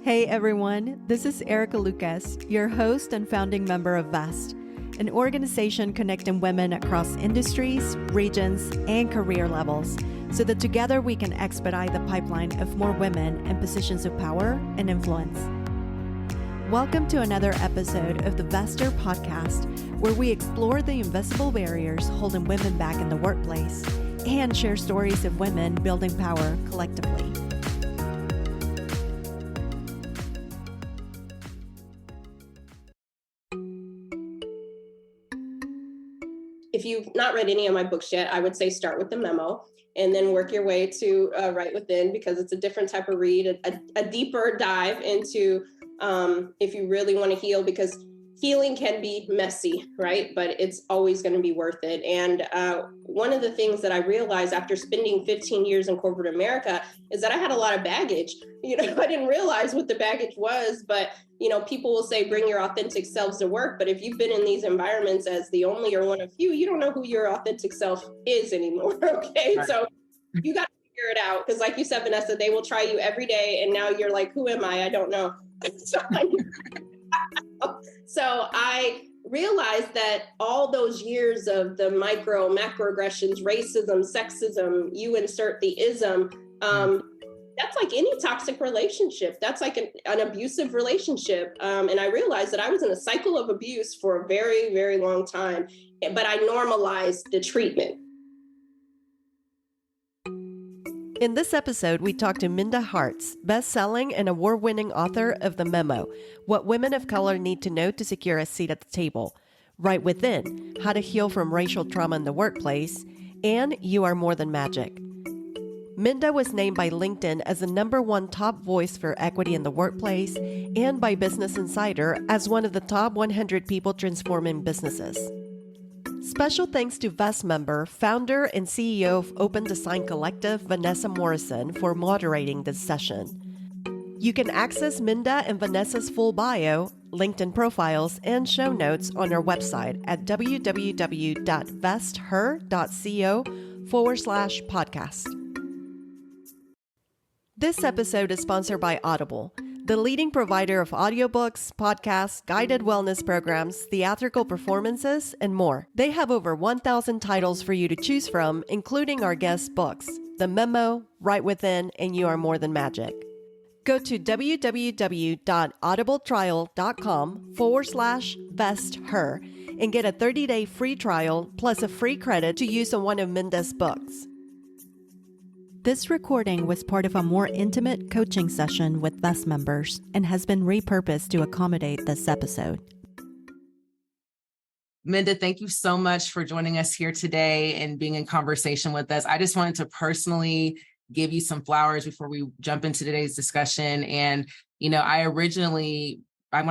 Hey everyone, this is Erica Lucas, your host and founding member of VEST, an organization connecting women across industries, regions, and career levels so that together we can expedite the pipeline of more women in positions of power and influence. Welcome to another episode of the Vester podcast, where we explore the invisible barriers holding women back in the workplace and share stories of women building power collectively. If you've not read any of my books yet, I would say start with the Memo and then work your way to Right Within, because it's a different type of read, a deeper dive into if you really want to heal, because healing can be messy, right? But it's always going to be worth it. And one of the things that I realized after spending 15 years in corporate America is that I had a lot of baggage. I didn't realize what the baggage was, but people will say, bring your authentic selves to work. But if you've been in these environments as the only or one of few, you don't know who your authentic self is anymore. Okay. Right. So you got to figure it out. Because like you said, Vanessa, they will try you every day. And now you're like, who am I? I don't know. So I realized that all those years of the macroaggressions, racism, sexism, you insert the ism, that's like any toxic relationship. That's like an abusive relationship. And I realized that I was in a cycle of abuse for a very, very long time, but I normalized the treatment. In this episode, we talked to Minda Harts, best-selling and award-winning author of The Memo, What Women of Color Need to Know to Secure a Seat at the Table, Right Within, How to Heal from Racial Trauma in the Workplace, and You Are More Than Magic. Minda was named by LinkedIn as the #1 top voice for equity in the workplace and by Business Insider as one of the top 100 people transforming businesses. Special thanks to VEST member, founder, and CEO of Open Design Collective, Vanessa Morrison, for moderating this session. You can access Minda and Vanessa's full bio, LinkedIn profiles, and show notes on our website at www.vesther.co/podcast. This episode is sponsored by Audible, the leading provider of audiobooks, podcasts, guided wellness programs, theatrical performances, and more. They have over 1,000 titles for you to choose from, including our guest books, The Memo, Right Within, and You Are More Than Magic. Go to www.audibletrial.com/vesther and get a 30-day free trial plus a free credit to use on one of Minda's books. This recording was part of a more intimate coaching session with VEST members and has been repurposed to accommodate this episode. Minda, thank you so much for joining us here today and being in conversation with us. I just wanted to personally give you some flowers before we jump into today's discussion. And, when I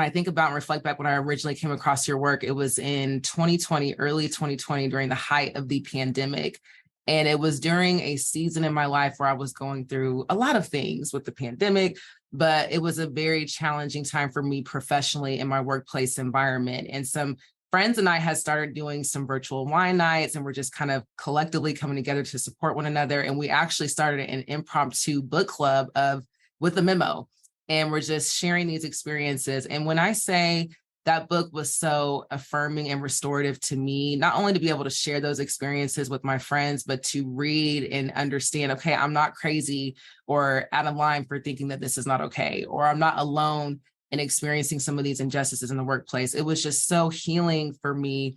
think about and reflect back when I originally came across your work, it was in 2020, early 2020, during the height of the pandemic. And it was during a season in my life where I was going through a lot of things with the pandemic, but it was a very challenging time for me professionally in my workplace environment. And some friends and I had started doing some virtual wine nights, and we're just kind of collectively coming together to support one another. And we actually started an impromptu book club with The Memo, and we're just sharing these experiences. And when I say that book was so affirming and restorative to me, not only to be able to share those experiences with my friends, but to read and understand, okay, I'm not crazy or out of line for thinking that this is not okay, or I'm not alone in experiencing some of these injustices in the workplace. It was just so healing for me.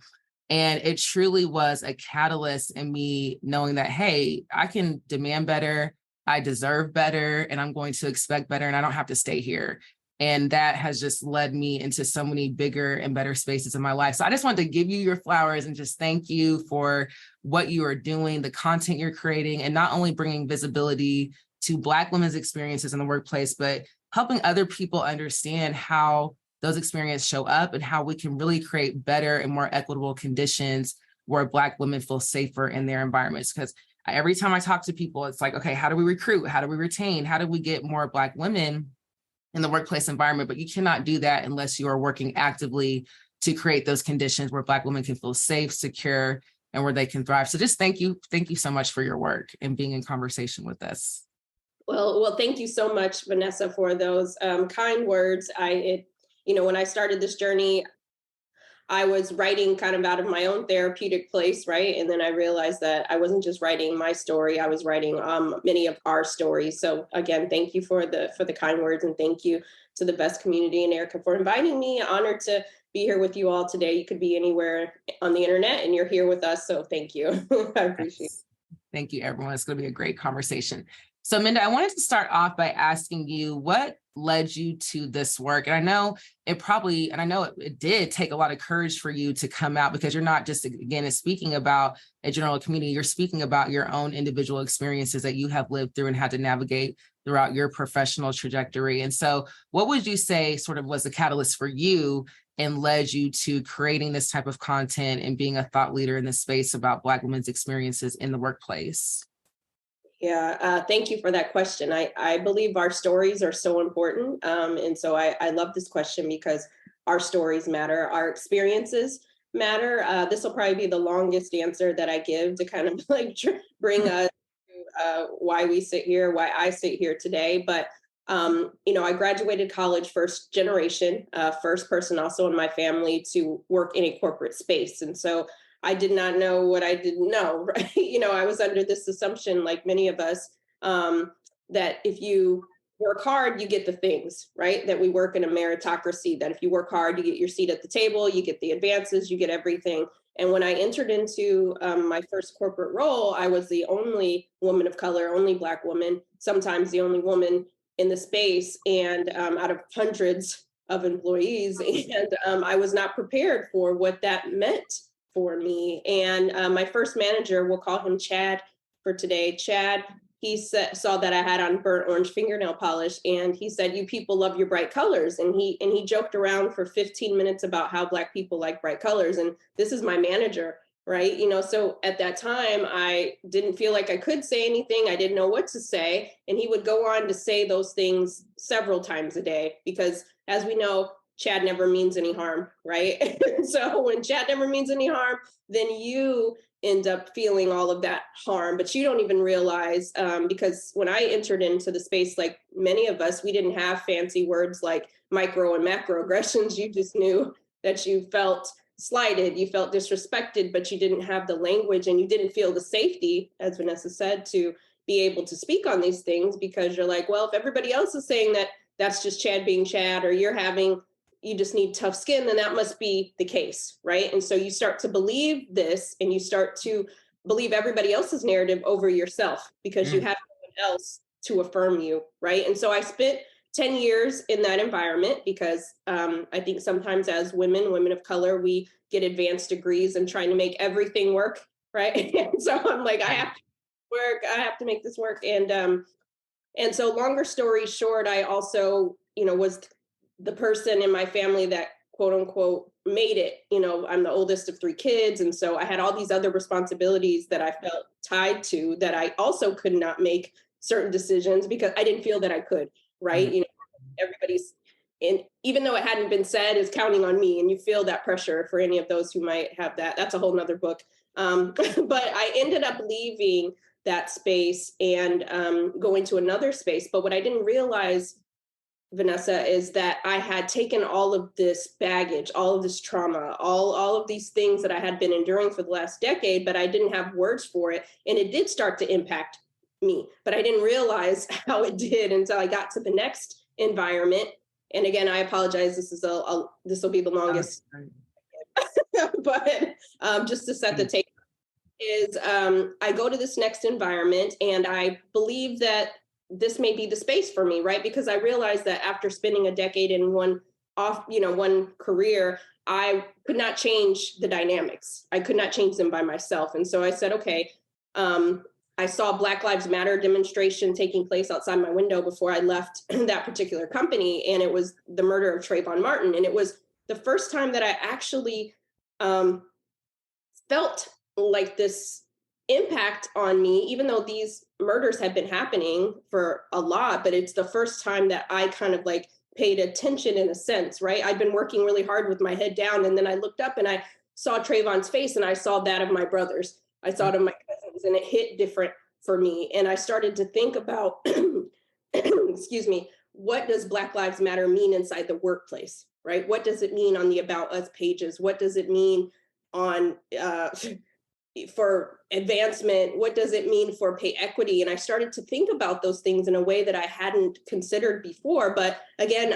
And it truly was a catalyst in me knowing that, hey, I can demand better, I deserve better, and I'm going to expect better, and I don't have to stay here. And that has just led me into so many bigger and better spaces in my life. So I just wanted to give you your flowers and just thank you for what you are doing, the content you're creating, and not only bringing visibility to Black women's experiences in the workplace, but helping other people understand how those experiences show up and how we can really create better and more equitable conditions where Black women feel safer in their environments. Because every time I talk to people, it's like, okay, how do we recruit? How do we retain? How do we get more Black women in the workplace environment? But you cannot do that unless you are working actively to create those conditions where Black women can feel safe, secure, and where they can thrive. So just thank you. Thank you so much for your work and being in conversation with us. Well, thank you so much, Vanessa, for those kind words. When I started this journey, I was writing kind of out of my own therapeutic place, right? And then I realized that I wasn't just writing my story; I was writing many of our stories. So again, thank you for the kind words, and thank you to the Best Community and Erica for inviting me. Honored to be here with you all today. You could be anywhere on the internet, and you're here with us. So thank you. I appreciate it. Yes. Thank you, everyone. It's going to be a great conversation. So, Minda, I wanted to start off by asking you what led you to this work. And I know it did take a lot of courage for you to come out, because you're not just, again, speaking about a general community, you're speaking about your own individual experiences that you have lived through and had to navigate throughout your professional trajectory. And so what would you say sort of was the catalyst for you and led you to creating this type of content and being a thought leader in this space about Black women's experiences in the workplace? Yeah, thank you for that question. I believe our stories are so important. And so I love this question because our stories matter, our experiences matter. This will probably be the longest answer that I give to kind of like bring us to why we sit here, why I sit here today. But, I graduated college first generation, first person also in my family to work in a corporate space. And so I did not know what I didn't know, right? I was under this assumption, like many of us, that if you work hard, you get the things, right? That we work in a meritocracy, that if you work hard, you get your seat at the table, you get the advances, you get everything. And when I entered into my first corporate role, I was the only woman of color, only Black woman, sometimes the only woman in the space, and out of hundreds of employees. And I was not prepared for what that meant for me. And my first manager, we'll call him Chad for today. Chad, he saw that I had on burnt orange fingernail polish, and he said, "You people love your bright colors." And he joked around for 15 minutes about how Black people like bright colors. And this is my manager, right? So at that time, I didn't feel like I could say anything. I didn't know what to say. And he would go on to say those things several times a day, because as we know, Chad never means any harm, right? So when Chad never means any harm, then you end up feeling all of that harm, but you don't even realize, because when I entered into the space, like many of us, we didn't have fancy words like micro and macro aggressions. You just knew that you felt slighted, you felt disrespected, but you didn't have the language and you didn't feel the safety, as Vanessa said, to be able to speak on these things, because you're like, well, if everybody else is saying that, that's just Chad being Chad, or you just need tough skin, then that must be the case, right? And so you start to believe this, and you start to believe everybody else's narrative over yourself, because you have no one else to affirm you, right? And so I spent 10 years in that environment, because I think sometimes as women of color, we get advanced degrees and trying to make everything work, right? And so I'm like, I have to work, I have to make this work. And so longer story short, I also, was the person in my family that quote unquote made it. I'm the oldest of 3 kids. And so I had all these other responsibilities that I felt tied to, that I also could not make certain decisions because I didn't feel that I could, right? Everybody's, and even though it hadn't been said, is counting on me. And you feel that pressure for any of those who might have that. That's a whole nother book. But I ended up leaving that space and going to another space. But what I didn't realize, Vanessa, is that I had taken all of this baggage, all of this trauma, all of these things that I had been enduring for the last decade, but I didn't have words for it. And it did start to impact me, but I didn't realize how it did until I got to the next environment. And again, I apologize. This will be the longest, but just to set the table is I go to this next environment, and I believe that this may be the space for me, right? Because I realized that after spending a decade in one career, I could not change the dynamics. I could not change them by myself. And so I said, okay, I saw Black Lives Matter demonstration taking place outside my window before I left that particular company. And it was the murder of Trayvon Martin. And it was the first time that I actually felt like this impact on me, even though these murders had been happening for a lot, but it's the first time that I kind of like paid attention in a sense, right? I'd been working really hard with my head down, and then I looked up and I saw Trayvon's face, and I saw that of my brothers. I saw it of my cousins, and it hit different for me. And I started to think about excuse me, what does Black Lives Matter mean inside the workplace, right? What does it mean on the About Us pages? What does it mean on for advancement? What does it mean for pay equity? And I started to think about those things in a way that I hadn't considered before. But again,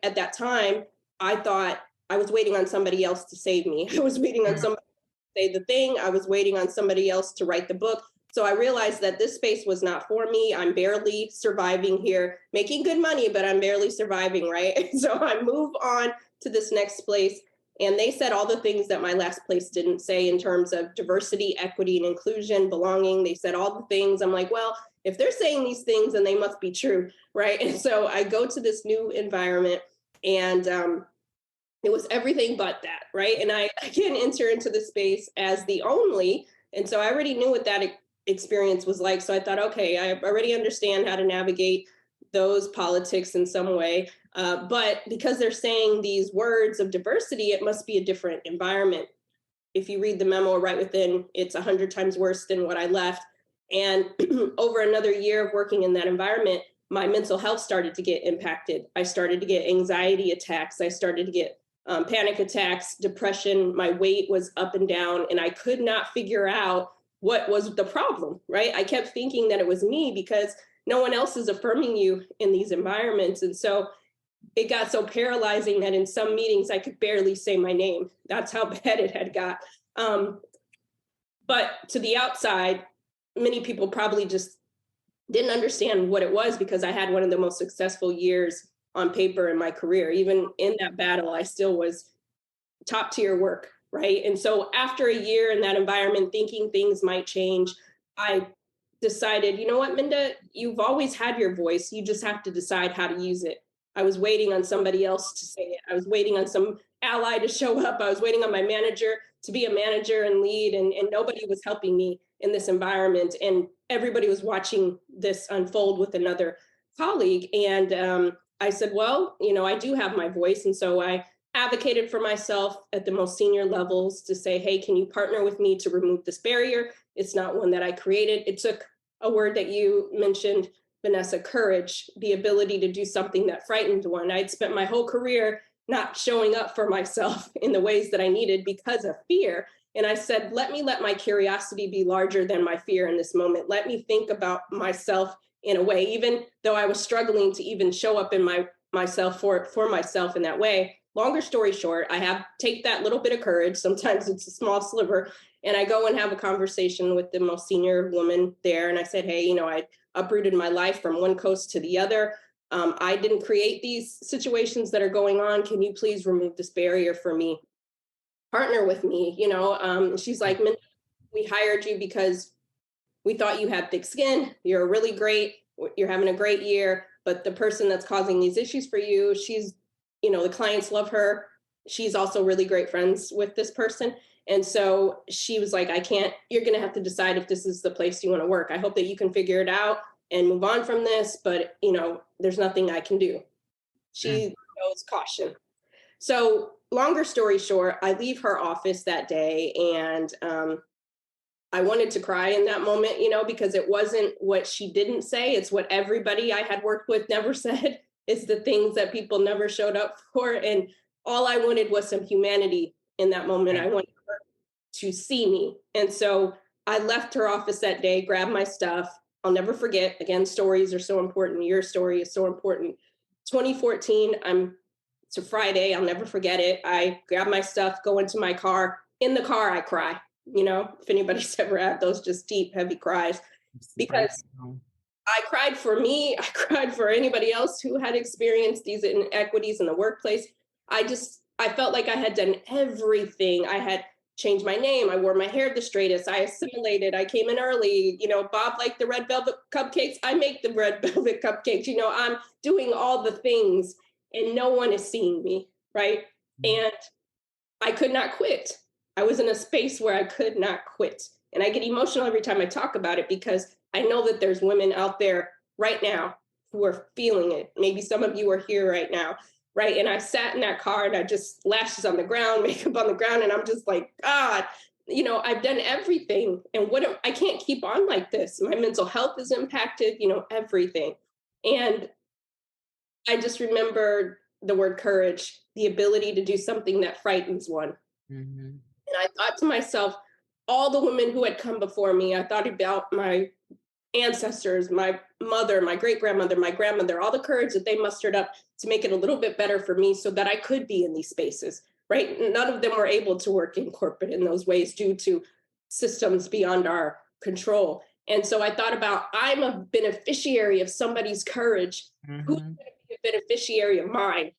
at that time, I thought I was waiting on somebody else to save me. I was waiting on somebody to say the thing. I was waiting on somebody else to write the book. So I realized that this space was not for me. I'm barely surviving here, making good money, but I'm barely surviving, right? So I move on to this next place. And they said all the things that my last place didn't say in terms of diversity, equity, and inclusion, belonging. They said all the things. I'm like, well, if they're saying these things, then they must be true, right? And so I go to this new environment, and it was everything but that, right? And I again enter into the space as the only. And so I already knew what that experience was like. So I thought, okay, I already understand how to navigate those politics in some way. But because they're saying these words of diversity, it must be a different environment. If you read the memo right within, it's 100 times worse than what I left. And over another year of working in that environment, my mental health started to get impacted. I started to get anxiety attacks. I started to get panic attacks, depression. My weight was up and down, and I could not figure out what was the problem, right? I kept thinking that it was me because no one else is affirming you in these environments. And so it got so paralyzing that in some meetings I could barely say my name. That's how bad it had got. But to the outside, many people probably just didn't understand what it was because I had one of the most successful years on paper in my career. Even in that battle, I still was top tier work, right? And so after a year in that environment, thinking things might change, I decided, you know what, Minda, you've always had your voice. You just have to decide how to use it. I was waiting on somebody else to say it. I was waiting on some ally to show up. I was waiting on my manager to be a manager and lead, and nobody was helping me in this environment. And everybody was watching this unfold with another colleague. And I said, well, I do have my voice. And so I advocated for myself at the most senior levels to say, hey, can you partner with me to remove this barrier? It's not one that I created. It took a word that you mentioned, Vanessa, courage, the ability to do something that frightened one. I'd spent my whole career not showing up for myself in the ways that I needed because of fear. And I said, let my curiosity be larger than my fear in this moment. Let me think about myself in a way, even though I was struggling to even show up in myself for myself in that way. Longer story short, take that little bit of courage. Sometimes it's a small sliver. And I go and have a conversation with the most senior woman there. And I said, hey, I uprooted my life from one coast to the other. I didn't create these situations that are going on. Can you please remove this barrier for me? Partner with me, she's like, we hired you because we thought you had thick skin. You're really great. You're having a great year. But the person that's causing these issues for you, she's, the clients love her. She's also really great friends with this person. And so she was like, you're going to have to decide if this is the place you want to work. I hope that you can figure it out and move on from this. But, there's nothing I can do. She knows caution. So longer story short, I leave her office that day, and I wanted to cry in that moment, because it wasn't what she didn't say. It's what everybody I had worked with never said. It's the things that people never showed up for. And all I wanted was some humanity in that moment. I wanted her to see me. And so I left her office that day, grabbed my stuff. I'll never forget. Again, stories are so important. Your story is so important. 2014, it's a Friday. I'll never forget it. I grab my stuff, go into my car. In the car, I cry. If anybody's ever had those just deep, heavy cries, because I cried for me. I cried for anybody else who had experienced these inequities in the workplace. I felt like I had done everything. I had changed my name. I wore my hair the straightest. I assimilated. I came in early. Bob liked the red velvet cupcakes. I make the red velvet cupcakes. I'm doing all the things, and no one is seeing me, right? And I could not quit. I was in a space where I could not quit. And I get emotional every time I talk about it because I know that there's women out there right now who are feeling it. Maybe some of you are here right now, right? And I sat in that car and I just lashes on the ground, makeup on the ground, and I'm just like, God, I've done everything. And I can't keep on like this. My mental health is impacted, everything. And I just remember the word courage, the ability to do something that frightens one. Mhm. And I thought to myself, all the women who had come before me, I thought about my ancestors, my mother, my great grandmother, my grandmother, all the courage that they mustered up to make it a little bit better for me so that I could be in these spaces, right? None of them were able to work in corporate in those ways due to systems beyond our control. And so I thought about, I'm a beneficiary of somebody's courage. Who's Mhm. going to be a beneficiary of mine?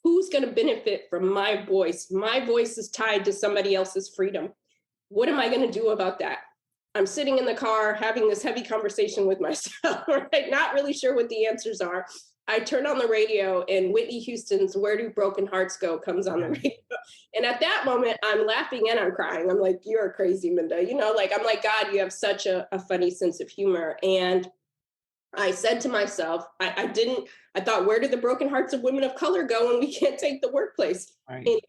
Who's going to benefit from my voice? My voice is tied to somebody else's freedom. What am I going to do about that? I'm sitting in the car having this heavy conversation with myself, right? Not really sure what the answers are. I turn on the radio and Whitney Houston's Where Do Broken Hearts Go comes on the Yeah. radio. And at that moment, I'm laughing and I'm crying. I'm like, you're crazy, Minda. I'm like, God, you have such a funny sense of humor. And I said to myself, I thought, where do the broken hearts of women of color go when we can't take the workplace? Right.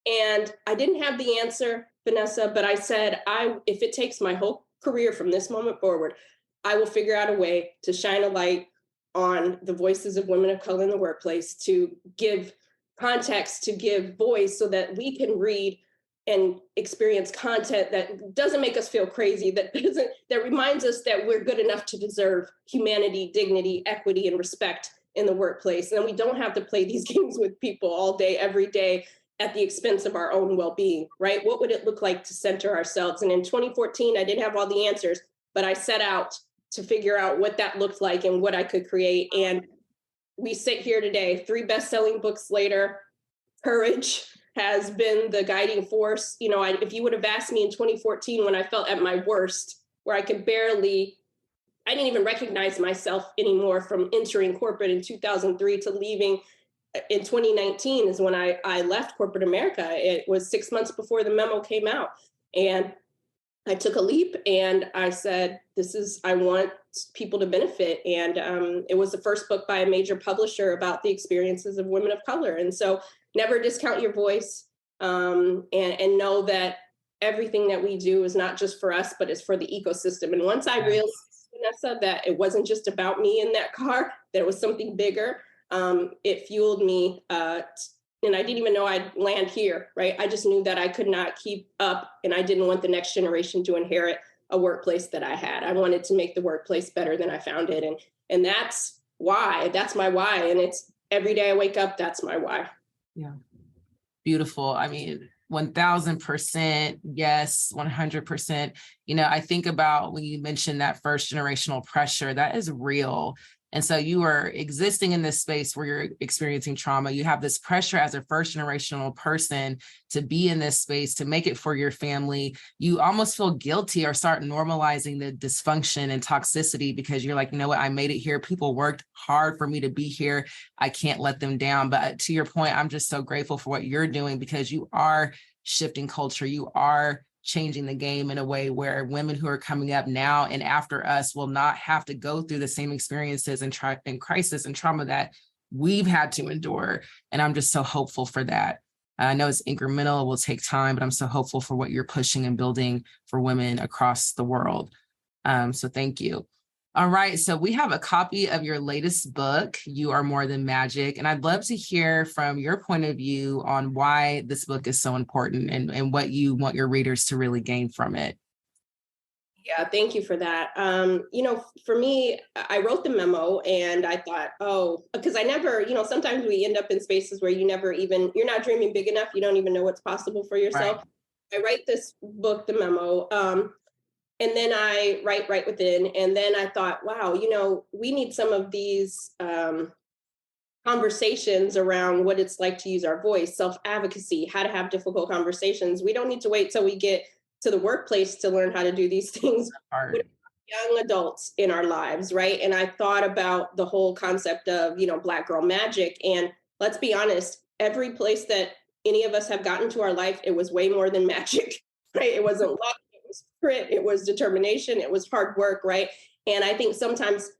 And I didn't have the answer, Vanessa, but I said, if it takes my whole career from this moment forward, I will figure out a way to shine a light on the voices of women of color in the workplace, to give context, to give voice so that we can read and experience content that doesn't make us feel crazy, that reminds us that we're good enough to deserve humanity, dignity, equity, and respect in the workplace. And we don't have to play these games with people all day, every day, at the expense of our own well-being, right? What would it look like to center ourselves? And in 2014, I didn't have all the answers, but I set out to figure out what that looked like and what I could create. And we sit here today, 3 best-selling books later. Courage has been the guiding force. If you would have asked me in 2014 when I felt at my worst, where I didn't even recognize myself anymore from entering corporate in 2003 to leaving in 2019 is when I left corporate America. It was 6 months before the memo came out. And I took a leap and I said, I want people to benefit. And it was the first book by a major publisher about the experiences of women of color. And so never discount your voice, and know that everything that we do is not just for us, but it's for the ecosystem. And once I realized, Yes. Vanessa, that it wasn't just about me in that car, that it was something bigger, it fueled me. And I didn't even know I'd land here, right? I just knew that I could not keep up and I didn't want the next generation to inherit a workplace that I had. I wanted to make the workplace better than I found it. And that's my why. And it's every day I wake up, that's my why. Yeah. Beautiful. I mean, 1000%. Yes. 100%. I think about when you mentioned that first generational pressure, that is real. And so you are existing in this space where you're experiencing trauma. You have this pressure as a first generational person to be in this space, to make it for your family. You almost feel guilty or start normalizing the dysfunction and toxicity because you're like, you know what, I made it here. People worked hard for me to be here. I can't let them down. But to your point, I'm just so grateful for what you're doing because you are shifting culture. You are changing the game in a way where women who are coming up now and after us will not have to go through the same experiences and crisis and trauma that we've had to endure. And I'm just so hopeful for that. I know it's incremental, it will take time, but I'm so hopeful for what you're pushing and building for women across the world. So thank you. All right. So we have a copy of your latest book, You Are More Than Magic. And I'd love to hear from your point of view on why this book is so important and what you want your readers to really gain from it. Yeah, thank you for that. For me, I wrote the memo and I thought, because I never, sometimes we end up in spaces where you're not dreaming big enough. You don't even know what's possible for yourself. Right. I write this book, the memo, and then I write right within. And then I thought, wow, we need some of these conversations around what it's like to use our voice, self-advocacy, how to have difficult conversations. We don't need to wait till we get to the workplace to learn how to do these things. Art. Young adults in our lives, right? And I thought about the whole concept of, Black girl magic. And let's be honest, every place that any of us have gotten to our life, it was way more than magic, right? It wasn't luck, it was grit, it was determination, it was hard work, right? And I think sometimes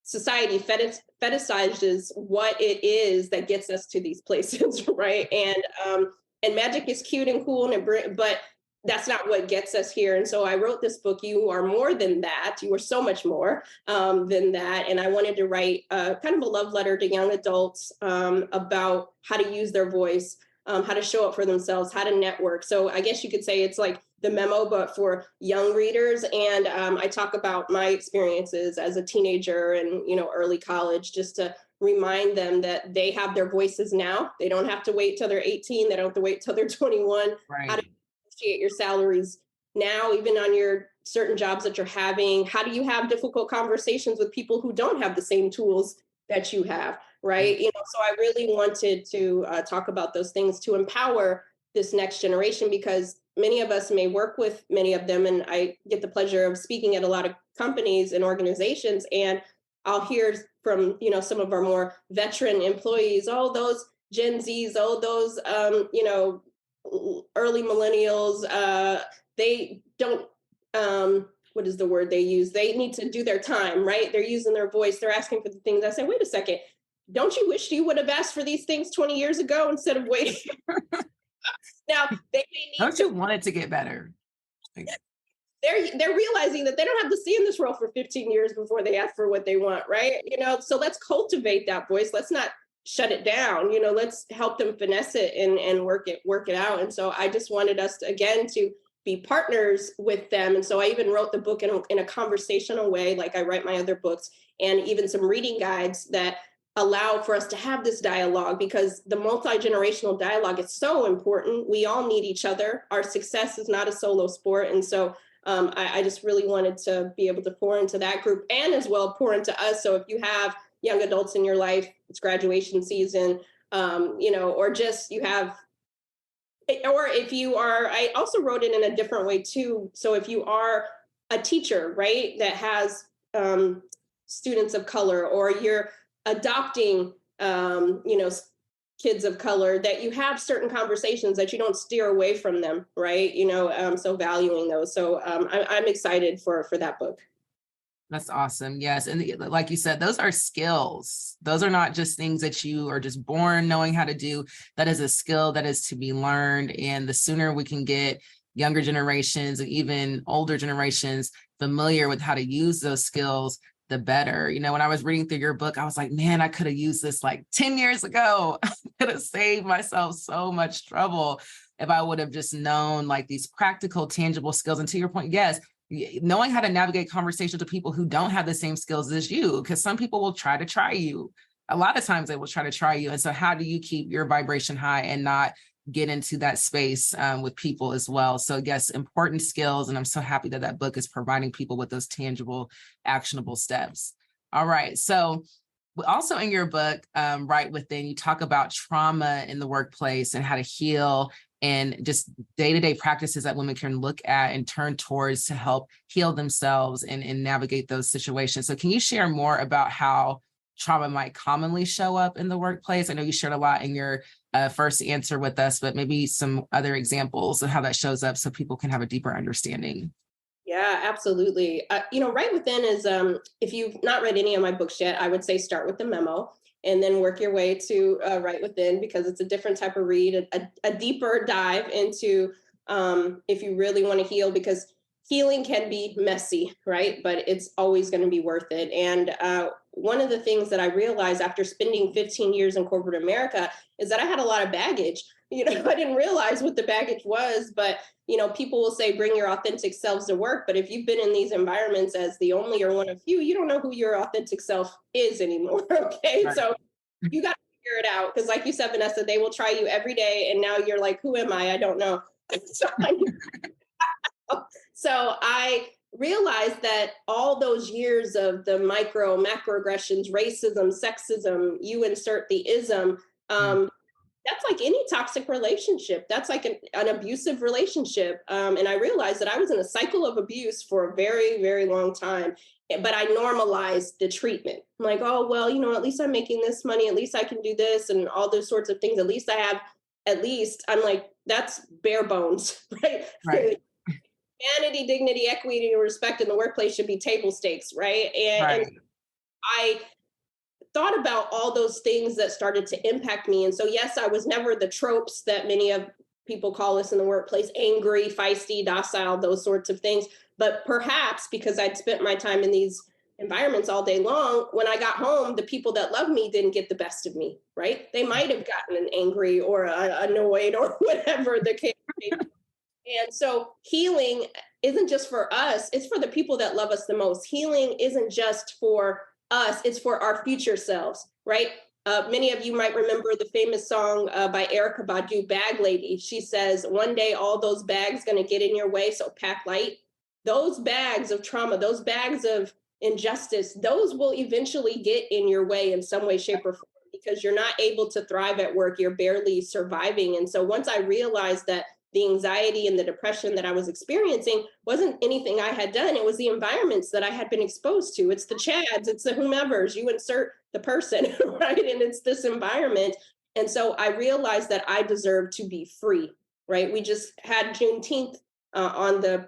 society fetishizes what it is that gets us to these places, right? And magic is cute and cool, but that's not what gets us here. And so I wrote this book, You Are More Than That. You are so much more than that. And I wanted to write kind of a love letter to young adults about how to use their voice, how to show up for themselves, how to network. So I guess you could say it's like the Memo, but for young readers. And I talk about my experiences as a teenager and, early college, just to remind them that they have their voices now. They don't have to wait till they're 18. They don't have to wait till they're 21. Right. How to negotiate your salaries now, even on your certain jobs that you're having? How do you have difficult conversations with people who don't have the same tools that you have? Right. So I really wanted to talk about those things to empower this next generation, because many of us may work with many of them. And I get the pleasure of speaking at a lot of companies and organizations. And I'll hear from, some of our more veteran employees, oh, those Gen Zs, oh, those, early millennials, they don't, what is the word they use? They need to do their time, right? They're using their voice. They're asking for the things. I say, wait a second. Don't you wish you would have asked for these things 20 years ago instead of waiting? Now, they may need Don't you want it to get better? They're realizing that they don't have to stay in this role for 15 years before they ask for what they want, right? So let's cultivate that voice. Let's not shut it down. Let's help them finesse it and work it out. And so I just wanted us to, again, to be partners with them. And so I even wrote the book in a conversational way, like I write my other books, and even some reading guides that allow for us to have this dialogue, because the multi-generational dialogue is so important. We all need each other. Our success is not a solo sport. And so I just really wanted to be able to pour into that group and as well pour into us. So if you have young adults in your life, it's graduation season, or just you have, or if you are, I also wrote it in a different way too. So if you are a teacher, right, that has students of color, or you're adopting, kids of color, that you have certain conversations, that you don't steer away from them, right? So valuing those. So I'm excited for that book. That's awesome. Yes. And like you said, those are skills. Those are not just things that you are just born knowing how to do. That is a skill that is to be learned. And the sooner we can get younger generations and even older generations familiar with how to use those skills, the better. When I was reading through your book, I was like, man, I could have used this like 10 years ago. I could have saved myself so much trouble if I would have just known like these practical, tangible skills. And to your point, yes, knowing how to navigate conversations with people who don't have the same skills as you, because some people will try you. A lot of times they will try to try you. And so how do you keep your vibration high and not get into that space with people as well? So yes, important skills. And I'm so happy that book is providing people with those tangible, actionable steps. All right. So also in your book, right within, you talk about trauma in the workplace and how to heal, and just day-to-day practices that women can look at and turn towards to help heal themselves and navigate those situations. So can you share more about how trauma might commonly show up in the workplace? I know you shared a lot in your first answer with us, but maybe some other examples of how that shows up so people can have a deeper understanding. Yeah, absolutely. Right within is, if you've not read any of my books yet, I would say start with the Memo and then work your way to right within, because it's a different type of read, a deeper dive into if you really want to heal, because healing can be messy, right? But it's always going to be worth it. And one of the things that I realized after spending 15 years in corporate America is that I had a lot of baggage. I didn't realize what the baggage was, but people will say, bring your authentic selves to work. But if you've been in these environments as the only or one of few, you don't know who your authentic self is anymore. Okay. Right. So you got to figure it out. Because like you said, Vanessa, they will try you every day. And now you're like, who am I? I don't know. So I realized that all those years of the macroaggressions, racism, sexism, you insert the ism, that's like any toxic relationship. That's like an abusive relationship. And I realized that I was in a cycle of abuse for a very, very long time. But I normalized the treatment. I'm like, oh, well, at least I'm making this money. At least I can do this and all those sorts of things. I'm like, that's bare bones, right? Humanity, dignity, equity, and respect in the workplace should be table stakes, right? And I thought about all those things that started to impact me. And so, yes, I was never the tropes that many of people call us in the workplace, angry, feisty, docile, those sorts of things. But perhaps because I'd spent my time in these environments all day long, when I got home, the people that love me didn't get the best of me, right? They might have gotten angry or annoyed or whatever the case may be. And so healing isn't just for us, it's for the people that love us the most. Healing isn't just for us, it's for our future selves, right? Many of you might remember the famous song by Erykah Badu, Bag Lady. She says, one day all those bags gonna get in your way, so pack light. Those bags of trauma, those bags of injustice, those will eventually get in your way in some way, shape, or form because you're not able to thrive at work. You're barely surviving. And so once I realized that the anxiety and the depression that I was experiencing wasn't anything I had done, it was the environments that I had been exposed to. It's the Chads, it's the whomevers, you insert the person, right? And it's this environment. And so I realized that I deserve to be free, right? We just had Juneteenth on the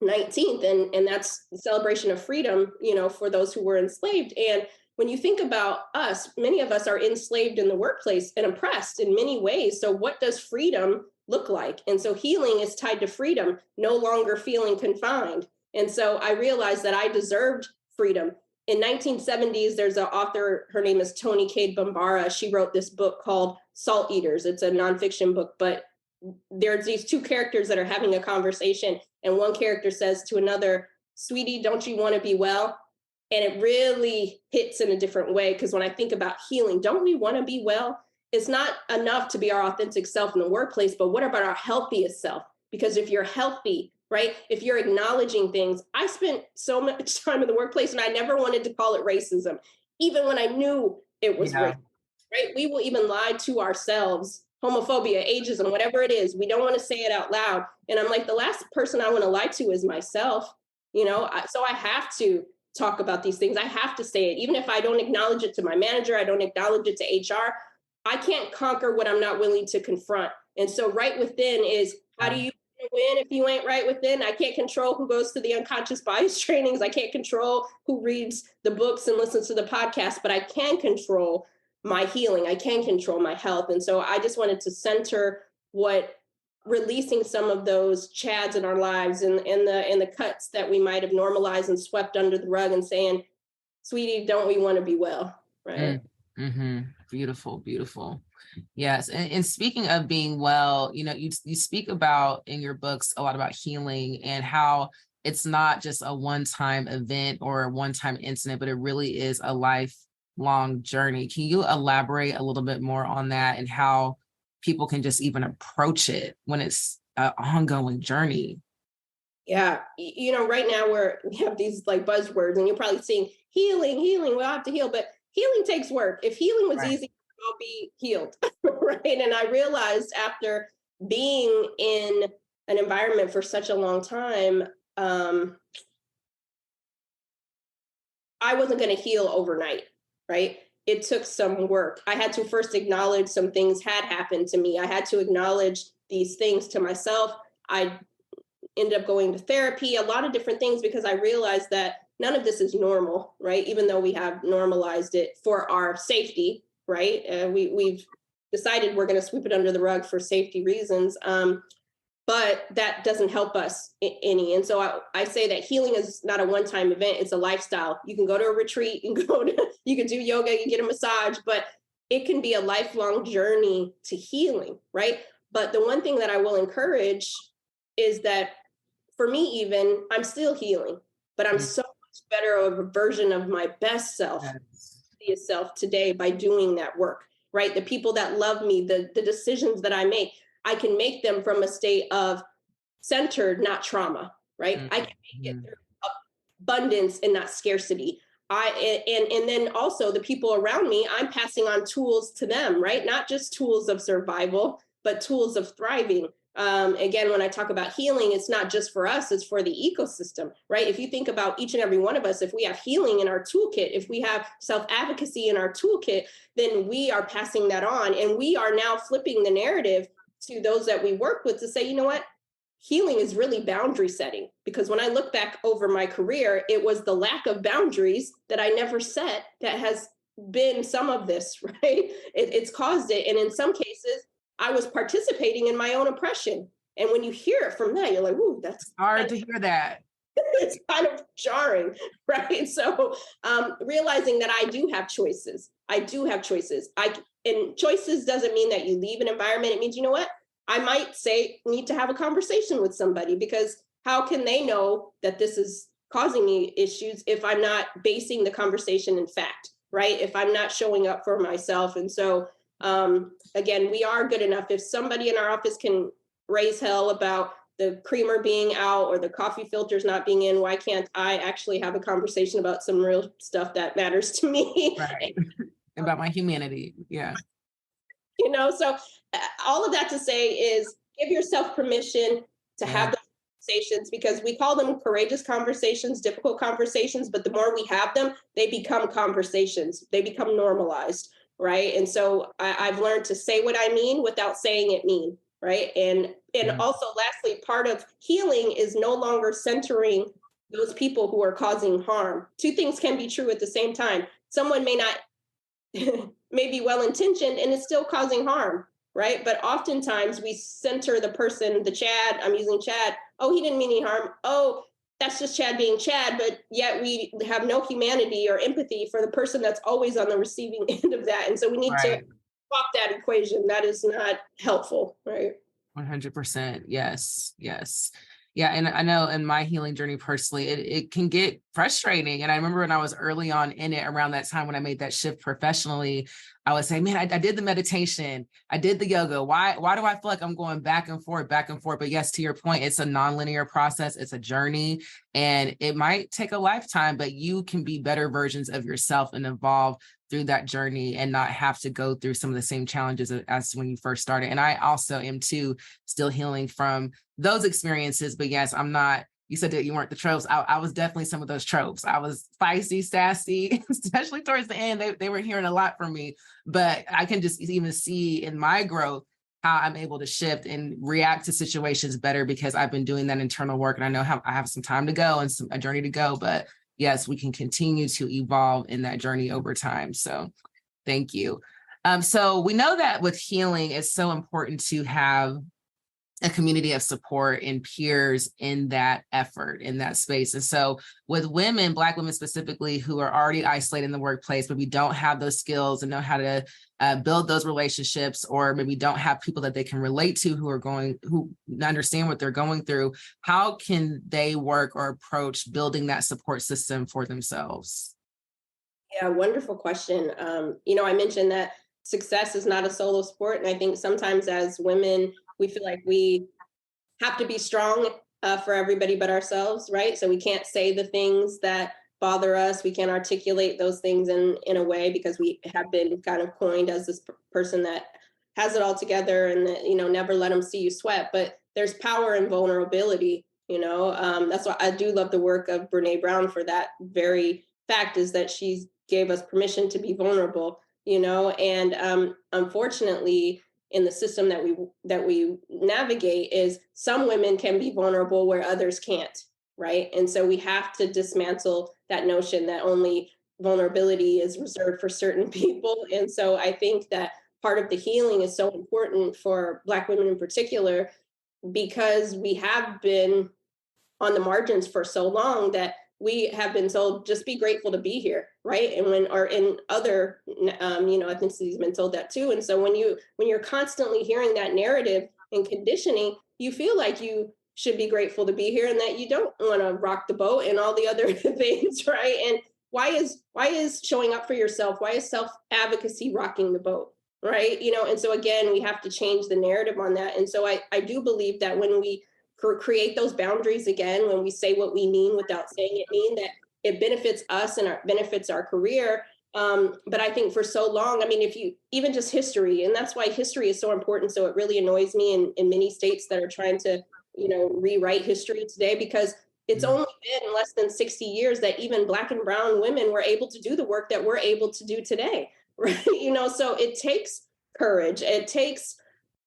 19th, and that's the celebration of freedom, for those who were enslaved. And when you think about us, many of us are enslaved in the workplace and oppressed in many ways. So what does freedom look like? And so healing is tied to freedom, no longer feeling confined. And so I realized that I deserved freedom. In 1970s, there's an author, her name is Toni Cade Bambara. She wrote this book called Salt Eaters. It's a nonfiction book, but there's these two characters that are having a conversation, and one character says to another, sweetie, don't you want to be well? And it really hits in a different way, because when I think about healing, don't we want to be well? It's not enough to be our authentic self in the workplace, but what about our healthiest self? Because if you're healthy, right, if you're acknowledging things, I spent so much time in the workplace and I never wanted to call it racism, even when I knew it was racism, right? We will even lie to ourselves, homophobia, ageism, whatever it is. We don't want to say it out loud. And I'm like, the last person I want to lie to is myself, so I have to talk about these things. I have to say it. Even if I don't acknowledge it to my manager, I don't acknowledge it to HR, I can't conquer what I'm not willing to confront. And so right within is, how do you win if you ain't right within? I can't control who goes to the unconscious bias trainings. I can't control who reads the books and listens to the podcast, but I can control my healing. I can control my health. And so I just wanted to center what releasing some of those chads in our lives and the cuts that we might have normalized and swept under the rug and saying, sweetie, don't we want to be well? Right. Mm-hmm. Beautiful, beautiful. Yes. And speaking of being well, you speak about in your books a lot about healing and how it's not just a one-time event or a one-time incident, but it really is a lifelong journey. Can you elaborate a little bit more on that and how people can just even approach it when it's an ongoing journey? Yeah. Right now we have these like buzzwords and you're probably seeing healing, we'll have to heal, but healing takes work. If healing was easy, I'll be healed, right? And I realized after being in an environment for such a long time, I wasn't going to heal overnight, right? It took some work. I had to first acknowledge some things had happened to me. I had to acknowledge these things to myself. I ended up going to therapy, a lot of different things, because I realized that none of this is normal, right? Even though we have normalized it for our safety, right? We've decided we're going to sweep it under the rug for safety reasons. But that doesn't help us any. And so I say that healing is not a one-time event. It's a lifestyle. You can go to a retreat, you can do yoga, you can get a massage, but it can be a lifelong journey to healing, right? But the one thing that I will encourage is that for me, even, I'm still healing, but I'm so much better of a version of my best self, self today by doing that work, right? The people that love me, the decisions that I make, I can make them from a state of centered, not trauma, right? I can make it through abundance and not scarcity. And then also the people around me, I'm passing on tools to them, right? Not just tools of survival, but tools of thriving. Again, when I talk about healing, it's not just for us, it's for the ecosystem, right? If you think about each and every one of us, if we have healing in our toolkit, if we have self-advocacy in our toolkit, then we are passing that on. And we are now flipping the narrative to those that we work with to say, you know what? Healing is really boundary setting. Because when I look back over my career, it was the lack of boundaries that I never set that has been some of this, right? It's caused it. And in some cases, I was participating in my own oppression. And when you hear it from that, you're like, ooh, that's Hard to hear that. it's kind of jarring, right? So realizing that I do have choices. I do have choices. And choices doesn't mean that you leave an environment. It means, you know what? I might say need to have a conversation with somebody, because how can they know that this is causing me issues if I'm not basing the conversation in fact, right? If I'm not showing up for myself. And so again, we are good enough. If somebody in our office can raise hell about the creamer being out or the coffee filters not being in, why can't I actually have a conversation about some real stuff that matters to me? Right. About my humanity. Yeah. So all of that to say is give yourself permission to have those conversations, because we call them courageous conversations, difficult conversations, but the more we have them, they become conversations. They become normalized, right? And so I've learned to say what I mean without saying it mean, right? And also, lastly, part of healing is no longer centering those people who are causing harm. Two things can be true at the same time. Someone may not may be well intentioned and it's still causing harm, right? But oftentimes we center the person, the Chad, I'm using Chad. Oh, he didn't mean any harm. Oh, that's just Chad being Chad. But yet we have no humanity or empathy for the person that's always on the receiving end of that. And so we need to swap that equation. That is not helpful, right? 100%. Yes. Yes. Yeah. And I know in my healing journey personally, it can get frustrating. And I remember when I was early on in it, around that time when I made that shift professionally, I would say, man, I did the meditation, I did the yoga. Why do I feel like I'm going back and forth, back and forth? But yes, to your point, it's a nonlinear process. It's a journey, and it might take a lifetime, but you can be better versions of yourself and evolve through that journey and not have to go through some of the same challenges as when you first started. And I also am too still healing from those experiences. But yes, I'm not, you said that you weren't the tropes. I was definitely some of those tropes. I was feisty, sassy, especially towards the end. They were hearing a lot from me, but I can just even see in my growth how I'm able to shift and react to situations better, because I've been doing that internal work, and I know I have some time to go and a journey to go, but yes, we can continue to evolve in that journey over time. So thank you. So we know that with healing, it's so important to have a community of support and peers in that effort, in that space. And so with women, Black women specifically, who are already isolated in the workplace, but we don't have those skills and know how to build those relationships, or maybe don't have people that they can relate to who understand what they're going through, how can they work or approach building that support system for themselves? Yeah, wonderful question. I mentioned that success is not a solo sport. And I think sometimes as women, we feel like we have to be strong for everybody but ourselves, right? So we can't say the things that bother us. We can't articulate those things in a way, because we have been kind of coined as this person that has it all together and that, never let them see you sweat. But there's power in vulnerability. That's why I do love the work of Brene Brown for that very fact, is that she gave us permission to be vulnerable, and unfortunately, in the system that we navigate, is some women can be vulnerable where others can't, right? And so we have to dismantle that notion that only vulnerability is reserved for certain people. And so I think that part of the healing is so important for Black women in particular, because we have been on the margins for so long that we have been told just be grateful to be here, right? And in other ethnicities been told that too. And so when you're constantly hearing that narrative and conditioning, you feel like you should be grateful to be here and that you don't want to rock the boat and all the other things, right? And why is showing up for yourself, why is self-advocacy rocking the boat, right? And so again, we have to change the narrative on that. And so I do believe that when we create those boundaries again, when we say what we mean without saying it mean, that it benefits us and benefits our career. But I think for so long, if you even just history, and that's why history is so important. So it really annoys me in many states that are trying to, rewrite history today, because it's only been less than 60 years that even Black and brown women were able to do the work that we're able to do today, right? So it takes courage. It takes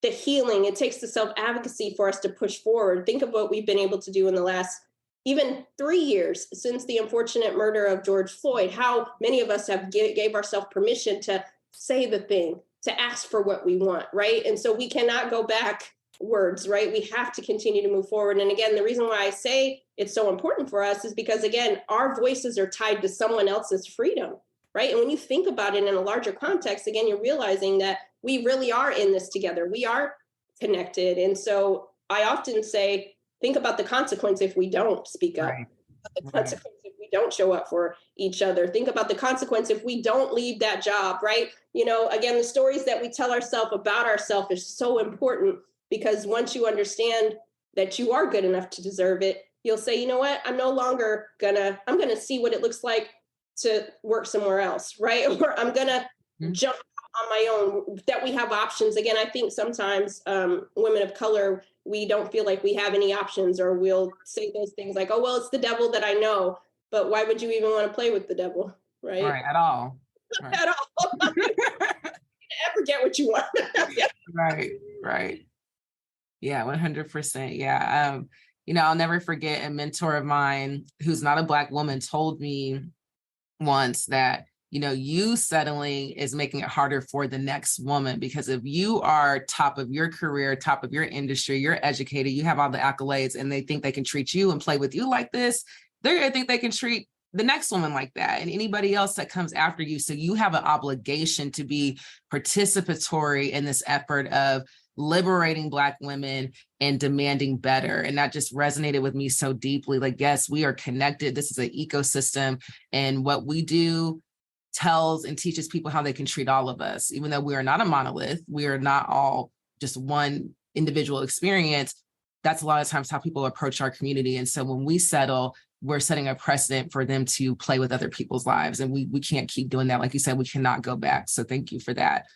the healing, it takes the self-advocacy for us to push forward. Think of what we've been able to do in the last even 3 years since the unfortunate murder of George Floyd, how many of us have gave ourselves permission to say the thing, to ask for what we want, right? And so we cannot go backwards, right? We have to continue to move forward. And again, the reason why I say it's so important for us is because, again, our voices are tied to someone else's freedom, right? And when you think about it in a larger context, again, you're realizing that we really are in this together. We are connected. And so I often say, think about the consequence if we don't speak up. Right. The consequence if we don't show up for each other. Think about the consequence if we don't leave that job, right? You know, again, the stories that we tell ourselves about ourselves is so important, because once you understand that you are good enough to deserve it, you'll say, you know what, I'm gonna see what it looks like to work somewhere else, right? Or I'm gonna jump on my own, that we have options. Again, I think sometimes women of color, we don't feel like we have any options, or we'll say those things like, oh, well, it's the devil that I know. But why would you even want to play with the devil, right? Right, at all. Right. At all. Ever get what you want. Right. Yeah, 100%. Yeah. You know, I'll never forget a mentor of mine who's not a Black woman told me once that, you know, you settling is making it harder for the next woman, because if you are top of your career, top of your industry, you're educated, you have all the accolades, and they think they can treat you and play with you like this, they're going to think they can treat the next woman like that, and anybody else that comes after you. So you have an obligation to be participatory in this effort of liberating Black women and demanding better. And that just resonated with me so deeply. Like, yes, we are connected. This is an ecosystem, and what we do tells and teaches people how they can treat all of us. Even though we are not a monolith, we are not all just one individual experience. That's a lot of times how people approach our community. And so when we settle, we're setting a precedent for them to play with other people's lives. And we can't keep doing that. Like you said, we cannot go back. So thank you for that.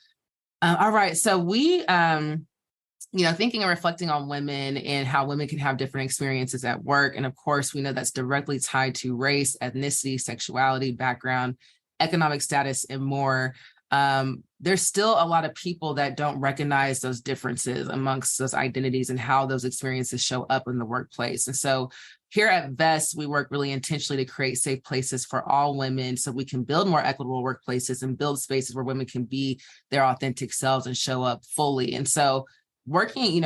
All right. So we, thinking and reflecting on women and how women can have different experiences at work. And of course, we know that's directly tied to race, ethnicity, sexuality, background, economic status, and more. There's still a lot of people that don't recognize those differences amongst those identities and how those experiences show up in the workplace. And so here at VEST, we work really intentionally to create safe places for all women so we can build more equitable workplaces and build spaces where women can be their authentic selves and show up fully. And so working,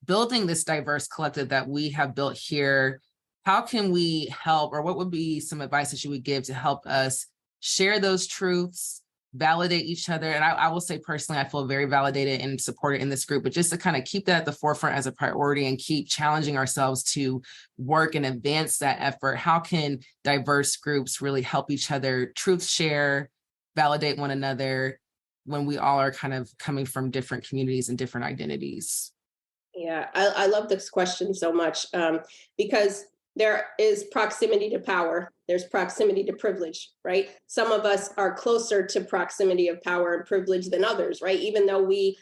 building this diverse collective that we have built here, how can we help, or what would be some advice that you would give to help us share those truths, validate each other? And I will say personally, I feel very validated and supported in this group, but just to kind of keep that at the forefront as a priority and keep challenging ourselves to work and advance that effort. How can diverse groups really help each other truth share, validate one another when we all are kind of coming from different communities and different identities? Yeah, I love this question so much because there is proximity to power. There's proximity to privilege, right? Some of us are closer to proximity of power and privilege than others, right? Even though we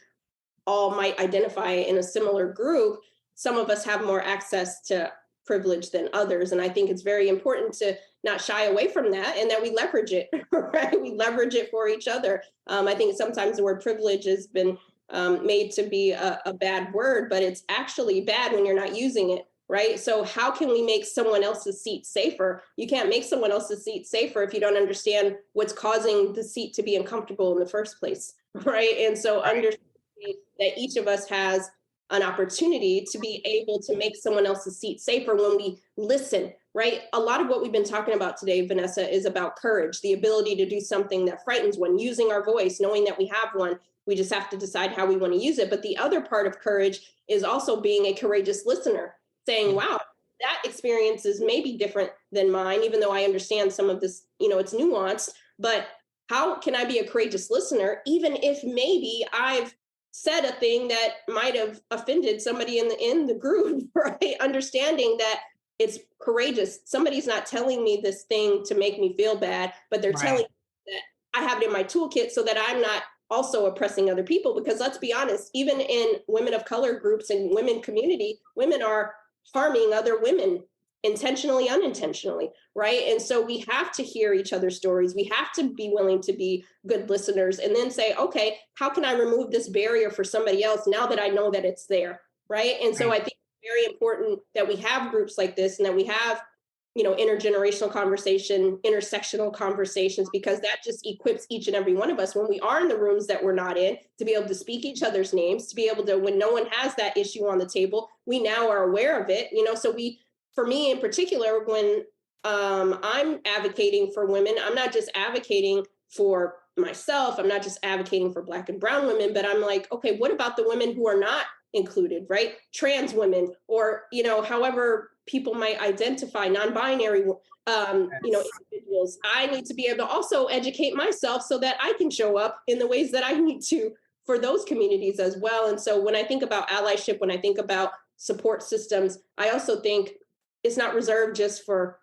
all might identify in a similar group, some of us have more access to privilege than others. And I think it's very important to not shy away from that, and that we leverage it, right? We leverage it for each other. I think sometimes the word privilege has been made to be a bad word, but it's actually bad when you're not using it, right? So how can we make someone else's seat safer? You can't make someone else's seat safer if you don't understand what's causing the seat to be uncomfortable in the first place, right? And so understanding that each of us has an opportunity to be able to make someone else's seat safer when we listen, right? A lot of what we've been talking about today, Vanessa, is about courage, the ability to do something that frightens one, using our voice, knowing that we have one. We just have to decide how we want to use it. But the other part of courage is also being a courageous listener, saying, wow, that experience is maybe different than mine, even though I understand some of this, it's nuanced, but how can I be a courageous listener, even if maybe I've said a thing that might have offended somebody in the group, right? Understanding that it's courageous. Somebody's not telling me this thing to make me feel bad, but they're telling me that I have it in my toolkit so that I'm not also oppressing other people. Because let's be honest, even in women of color groups and women community, women are harming other women intentionally, unintentionally, right? And so we have to hear each other's stories. We have to be willing to be good listeners and then say, okay, how can I remove this barrier for somebody else now that I know that it's there, right? And so I think it's very important that we have groups like this and that we have intergenerational conversation, intersectional conversations, because that just equips each and every one of us when we are in the rooms that we're not in to be able to speak each other's names, to be able to, when no one has that issue on the table, we now are aware of it. So for me in particular, when I'm advocating for women, I'm not just advocating for myself. I'm not just advocating for Black and brown women, but I'm like, okay, what about the women who are not included, right? Trans women, or, however people might identify, non-binary, individuals. I need to be able to also educate myself so that I can show up in the ways that I need to for those communities as well. And so when I think about allyship, when I think about support systems, I also think it's not reserved just for,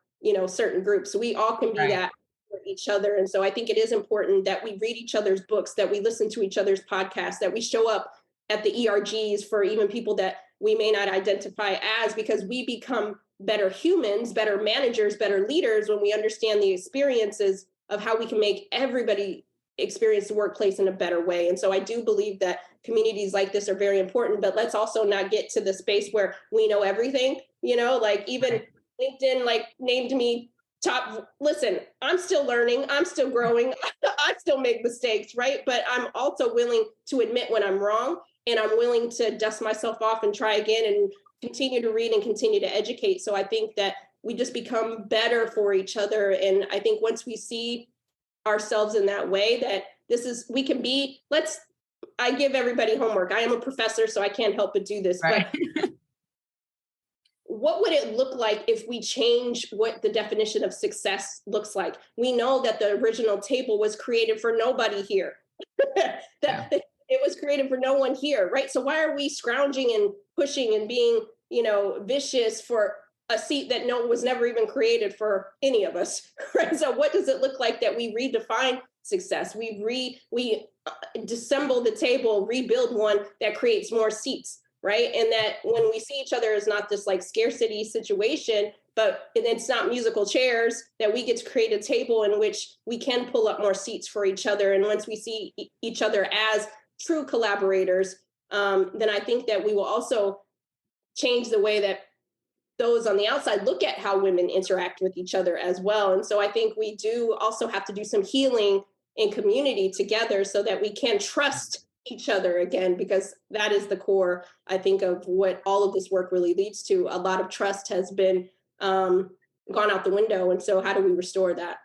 certain groups. We all can be that for each other. And so I think it is important that we read each other's books, that we listen to each other's podcasts, that we show up at the ERGs for even people that we may not identify as, because we become better humans, better managers, better leaders when we understand the experiences of how we can make everybody experience the workplace in a better way. And so I do believe that communities like this are very important, but let's also not get to the space where we know everything, like even LinkedIn, named me top. Listen, I'm still learning. I'm still growing. I still make mistakes, right? But I'm also willing to admit when I'm wrong, and I'm willing to dust myself off and try again and continue to read and continue to educate. So I think that we just become better for each other. And I think once we see ourselves in that way, that we can be, I give everybody homework. I am a professor, so I can't help but do this. Right. But what would it look like if we change what the definition of success looks like? We know that the original table was created for nobody here. It was created for no one here, right? So why are we scrounging and pushing and being, vicious for a seat that was never even created for any of us, right? So what does it look like that we redefine success? We disassemble the table, rebuild one that creates more seats, right? And that when we see each other as not this scarcity situation, but it's not musical chairs, that we get to create a table in which we can pull up more seats for each other. And once we see each other as true collaborators, then I think that we will also change the way that those on the outside look at how women interact with each other as well. And so I think we do also have to do some healing in community together so that we can trust each other again, because that is the core, I think, of what all of this work really leads to. A lot of trust has been gone out the window. And so how do we restore that?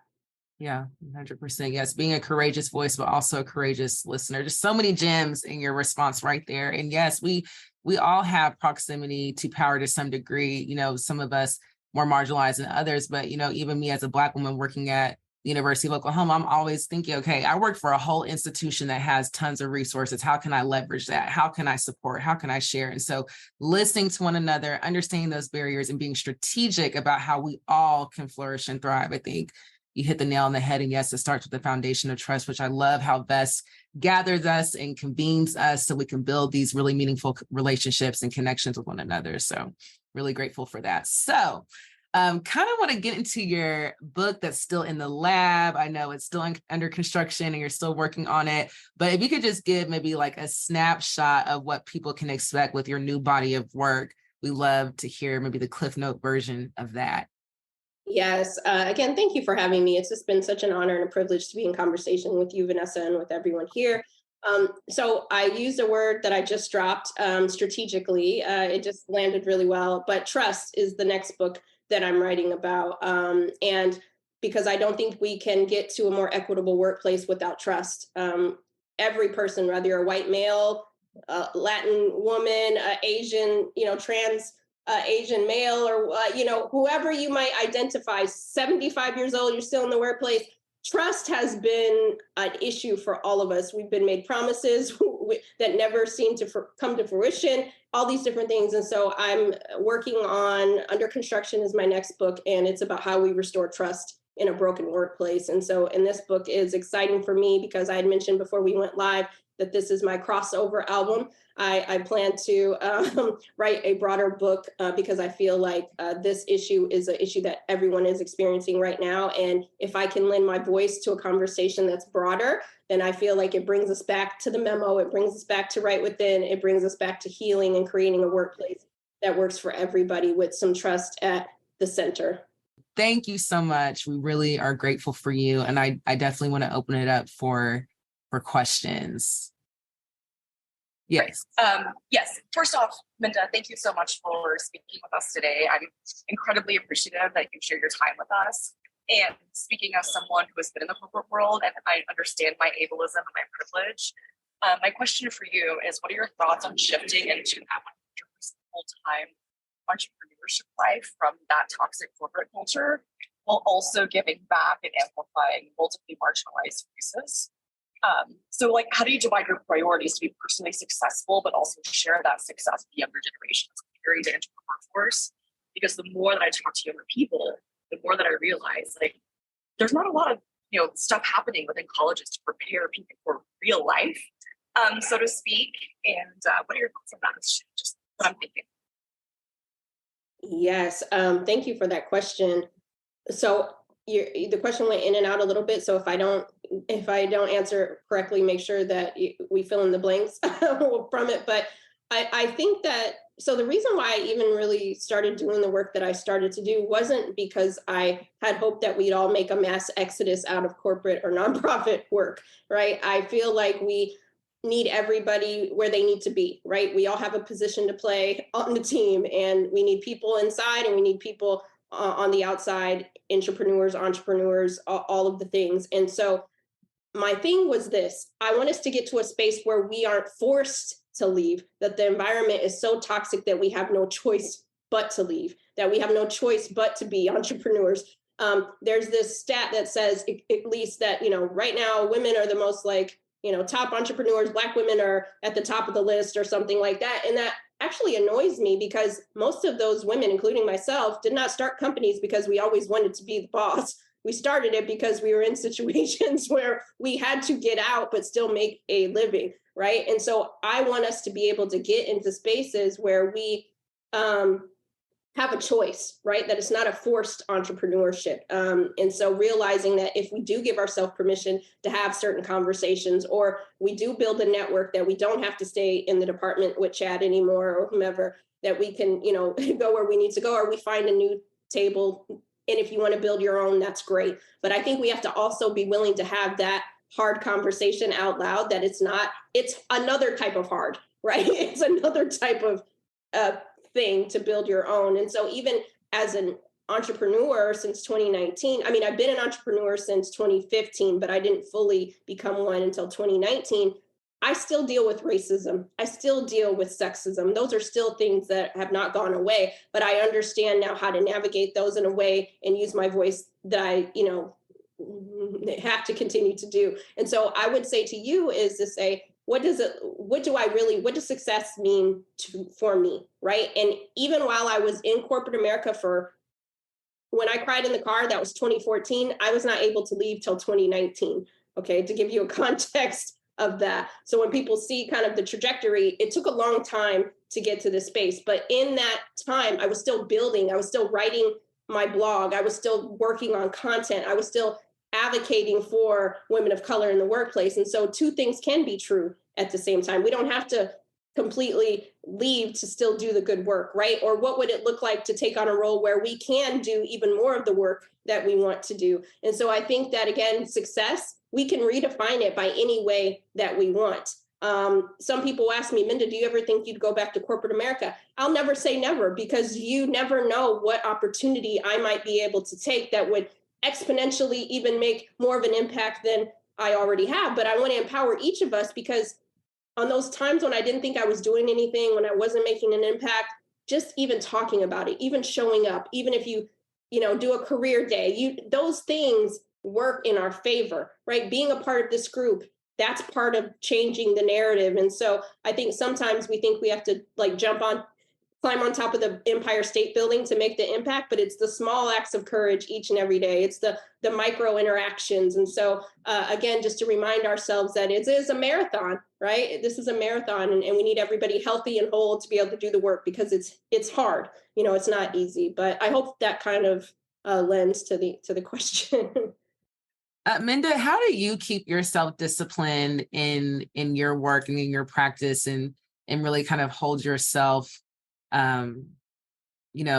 Yeah, 100%. Yes, being a courageous voice, but also a courageous listener. Just so many gems in your response right there. And yes, we all have proximity to power to some degree. Some of us more marginalized than others, but even me as a Black woman working at the University of Oklahoma, I'm always thinking, okay, I work for a whole institution that has tons of resources. How can I leverage that? How can I support? How can I share? And so listening to one another, understanding those barriers, and being strategic about how we all can flourish and thrive, I think you hit the nail on the head. And yes, it starts with the foundation of trust, which I love how Bess gathers us and convenes us so we can build these really meaningful relationships and connections with one another. So really grateful for that. So kind of want to get into your book that's still in the lab. I know it's still under construction and you're still working on it, but if you could just give maybe a snapshot of what people can expect with your new body of work, we love to hear maybe the Cliff Note version of that. Yes. Again, thank you for having me. It's just been such an honor and a privilege to be in conversation with you, Vanessa, and with everyone here. So I used a word that I just dropped strategically. It just landed really well. But trust is the next book that I'm writing about. And because I don't think we can get to a more equitable workplace without trust. Every person, whether you're a white male, Latin woman, Asian, trans Asian male, or whoever you might identify, 75 years old, you're still in the workplace. Trust has been an issue for all of us. We've been made promises that never seem to come to fruition, all these different things. And so I'm working on Under Construction is my next book, and it's about how we restore trust in a broken workplace. And so, and this book is exciting for me because I had mentioned before we went live that this is my crossover album. I plan to write a broader book because I feel like this issue is an issue that everyone is experiencing right now. And if I can lend my voice to a conversation that's broader, then I feel like it brings us back to the memo. It brings us back to right within. It brings us back to healing and creating a workplace that works for everybody with some trust at the center. thank you so much. We really are grateful for you. And I definitely want to open it up for questions. Yes. Yes. First off, Minda, thank you so much for speaking with us today. I'm incredibly appreciative that you share your time with us. And speaking as someone who has been in the corporate world, and I understand my ableism and my privilege, my question for you is, what are your thoughts on shifting into that 100% full-time entrepreneurship life from that toxic corporate culture, while also giving back and amplifying multiply marginalized voices? So like, how do you divide your priorities to be personally successful, but also share that success with the younger generations carried into the workforce? Because the more that I talk to younger people, the more that I realize, like, there's not a lot of, stuff happening within colleges to prepare people for real life, so to speak. And what are your thoughts on that? It's just what I'm thinking. Yes, thank you for that question. So the question went in and out a little bit. So if I don't answer correctly, make sure that we fill in the blanks from it. But I think that, so the reason why I even really started doing the work that I started to do wasn't because I had hoped that we'd all make a mass exodus out of corporate or nonprofit work, right? I feel like we need everybody where they need to be, right? We all have a position to play on the team, and we need people inside and we need people on the outside, entrepreneurs, all of the things. And so my thing was this: I want us to get to a space where we aren't forced to leave, that the environment is so toxic that we have no choice but to leave, that we have no choice but to be entrepreneurs. There's this stat that says, at least, that, right now women are the most top entrepreneurs. Black women are at the top of the list or something like that. And that actually annoys me, because most of those women, including myself, did not start companies because we always wanted to be the boss. We started it because we were in situations where we had to get out but still make a living, right? And so I want us to be able to get into spaces where we have a choice, right? That it's not a forced entrepreneurship. And so realizing that if we do give ourselves permission to have certain conversations, or we do build a network, that we don't have to stay in the department with Chad anymore or whomever, that we can, go where we need to go, or we find a new table. And if you want to build your own, that's great. But I think we have to also be willing to have that hard conversation out loud, that it's another type of hard, right? It's another type of thing to build your own. And so even as an entrepreneur since 2019, I've been an entrepreneur since 2015, but I didn't fully become one until 2019. I still deal with racism. I still deal with sexism. Those are still things that have not gone away, but I understand now how to navigate those in a way and use my voice that I, have to continue to do. And so I would say to you is to say, what does success mean for me, right? And even while I was in corporate America, when I cried in the car, that was 2014, I was not able to leave till 2019, okay, to give you a context of that. So when people see kind of the trajectory, it took a long time to get to this space. But in that time, I was still building, I was still writing my blog, I was still working on content, I was still advocating for women of color in the workplace. And so two things can be true at the same time. We don't have to completely leave to still do the good work, right? Or what would it look like to take on a role where we can do even more of the work that we want to do? And so I think that, again, success, we can redefine it by any way that we want. Some people ask me, Minda, do you ever think you'd go back to corporate America? I'll never say never, because you never know what opportunity I might be able to take that would exponentially even make more of an impact than I already have. But I want to empower each of us, because on those times when I didn't think I was doing anything, when I wasn't making an impact, just even talking about it, even showing up, even if you do a career day, those things work in our favor, right? Being a part of this group, that's part of changing the narrative. And so I think sometimes we think we have to climb on top of the Empire State Building to make the impact, but it's the small acts of courage each and every day. It's the micro interactions. And so again, just to remind ourselves that it is a marathon, right? This is a marathon, and we need everybody healthy and whole to be able to do the work, because it's hard. It's not easy. But I hope that kind of lends to the question. Minda, how do you keep yourself disciplined in your work and in your practice, and really kind of hold yourself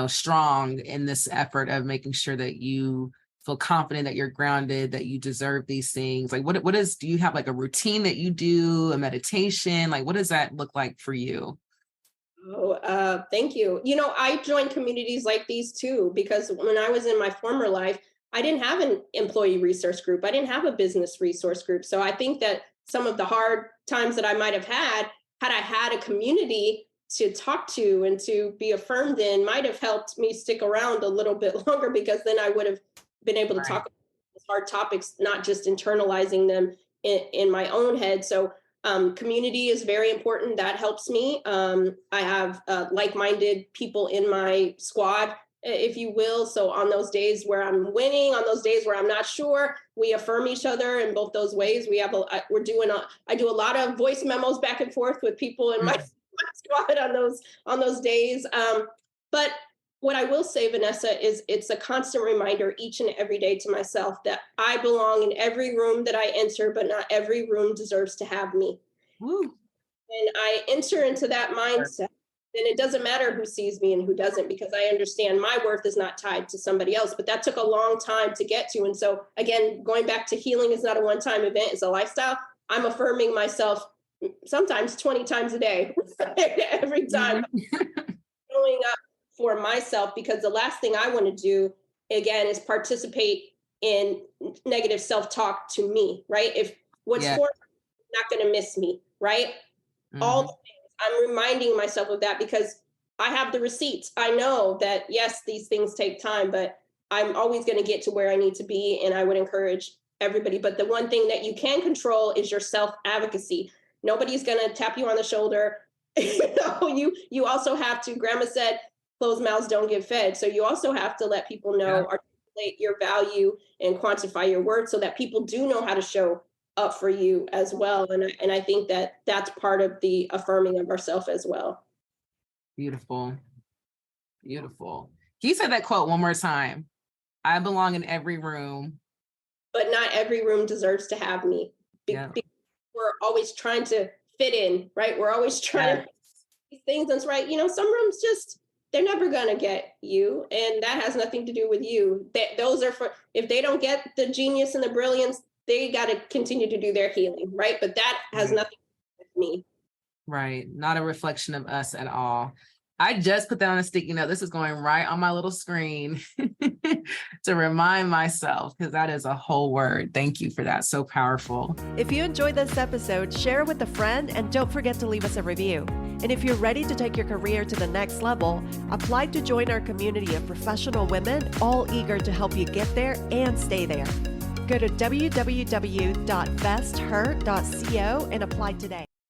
strong in this effort of making sure that you feel confident, that you're grounded, that you deserve these things? Like, do you have like a routine that you do, a meditation? Like, what does that look like for you? Oh, thank you. I joined communities like these too, because when I was in my former life, I didn't have an employee resource group. I didn't have a business resource group. So I think that some of the hard times that I might have had I had a community to talk to and to be affirmed in, might have helped me stick around a little bit longer, because then I would have been able to Right. talk about these hard topics, not just internalizing them in my own head. So community is very important. That helps me. I have like-minded people in my squad, if you will. So on those days where I'm winning, on those days where I'm not sure, we affirm each other in both those ways. I do a lot of voice memos back and forth with people in my squad on those days. But what I will say, Vanessa, is it's a constant reminder each and every day to myself that I belong in every room that I enter, but not every room deserves to have me. Woo. And I enter into that mindset, then it doesn't matter who sees me and who doesn't, because I understand my worth is not tied to somebody else. But that took a long time to get to. And so again, going back to healing is not a one-time event, it's a lifestyle. I'm affirming myself sometimes 20 times a day, every time. Showing up for myself, because the last thing I want to do again is participate in negative self-talk to me, right? If what's for me is not going to miss me, right? All the things, I'm reminding myself of that, because I have the receipts. I know that yes, these things take time, but I'm always going to get to where I need to be. And I would encourage everybody. But the one thing that you can control is your self-advocacy. Nobody's going to tap you on the shoulder. You also have to, grandma said, closed mouths don't get fed. So you also have to let people know, articulate your value and quantify your worth, so that people do know how to show up for you as well. And I think that that's part of the affirming of ourselves as well. Beautiful. Beautiful. Can you say that quote one more time? I belong in every room, but not every room deserves to have me. Because we're always trying to fit in, right? We're always trying to these things. That's right. Some rooms just, they're never going to get you. And that has nothing to do with you. Those are for, if they don't get the genius and the brilliance, they got to continue to do their healing, right? But that has nothing to do with me. Right. Not a reflection of us at all. I just put that on a sticky note. This is going right on my little screen to remind myself, because that is a whole word. Thank you for that. So powerful. If you enjoyed this episode, share it with a friend, and don't forget to leave us a review. And if you're ready to take your career to the next level, apply to join our community of professional women, all eager to help you get there and stay there. Go to www.besther.co and apply today.